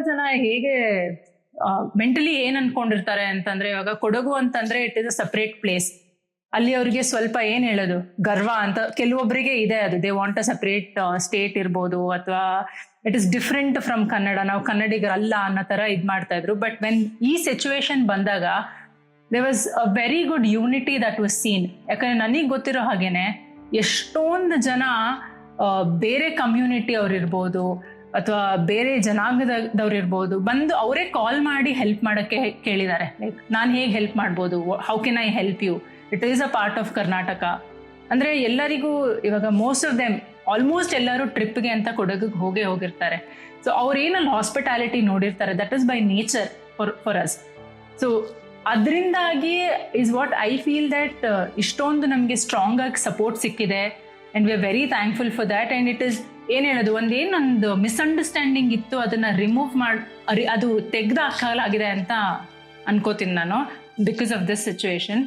ಜನ ಹೇಗೆ ಮೆಂಟಲಿ ಏನ್ ಅನ್ಕೊಂಡಿರ್ತಾರೆ ಅಂತಂದ್ರೆ, ಇವಾಗ ಕೊಡಗು ಅಂತಂದ್ರೆ it is a separate place. ಅಲ್ಲಿ ಅವ್ರಿಗೆ ಸ್ವಲ್ಪ ಏನ್ ಹೇಳೋದು, ಗರ್ವ ಅಂತ ಕೆಲವೊಬ್ಬರಿಗೆ ಇದೆ. ಅದು they want a separate state ಇರ್ಬೋದು, ಅಥವಾ it is different from Kannada, ನಾವು ಕನ್ನಡಿಗರಲ್ಲ ಅನ್ನೋ ತರ ಇದ್ ಮಾಡ್ತಾ ಇದ್ರು. ಬಟ್ ವೆನ್ ಈ ಸಿಚುವೇಶನ್ ಬಂದಾಗ there was a very good unity that was seen. ಯಾಕಂದ್ರೆ ನನಗೆ ಗೊತ್ತಿರೋ ಹಾಗೇನೆ ಎಷ್ಟೊಂದು ಜನ ಬೇರೆ ಕಮ್ಯುನಿಟಿ ಅವ್ರು ಇರ್ಬೋದು ಅಥವಾ ಬೇರೆ ಜನಾಂಗದವ್ರು ಇರ್ಬೋದು, ಬಂದು ಅವರೇ ಕಾಲ್ ಮಾಡಿ ಹೆಲ್ಪ್ ಮಾಡೋಕ್ಕೆ ಕೇಳಿದ್ದಾರೆ. ಲೈಕ್ ನಾನು ಹೇಗೆ ಹೆಲ್ಪ್ ಮಾಡ್ಬೋದು, how can I help you, it is a part of Karnataka. ಅಂದರೆ ಎಲ್ಲರಿಗೂ ಇವಾಗ ಮೋಸ್ಟ್ ಆಫ್ ದೆಮ್ ಆಲ್ಮೋಸ್ಟ್ ಎಲ್ಲರೂ ಟ್ರಿಪ್ಗೆ ಅಂತ ಕೊಡಗಿಗೆ ಹೋಗಿರ್ತಾರೆ. ಸೊ ಅವ್ರೇನಲ್ಲಿ ಹಾಸ್ಪಿಟಾಲಿಟಿ ನೋಡಿರ್ತಾರೆ, that is by nature for us. So ಅದರಿಂದಾಗಿ is what I feel that ಇಷ್ಟೊಂದು ನಮಗೆ ಸ್ಟ್ರಾಂಗ್ ಆಗಿ ಸಪೋರ್ಟ್ ಸಿಕ್ಕಿದೆ and we are very thankful for that. And it is ಏನು ಹೇಳೋದು, ಒಂದೇನೊಂದು ಮಿಸ್ಅಂಡರ್ಸ್ಟ್ಯಾಂಡಿಂಗ್ ಇತ್ತು, ಅದನ್ನು ರಿಮೂವ್ ಅದು ತೆಗೆದು ಹಾಕಲಾಗಿದೆ ಅಂತ ಅನ್ಕೋತೀನಿ ನಾನು, ಬಿಕಾಸ್ ಆಫ್ ದಿಸ್ ಸಿಚುವೇಶನ್.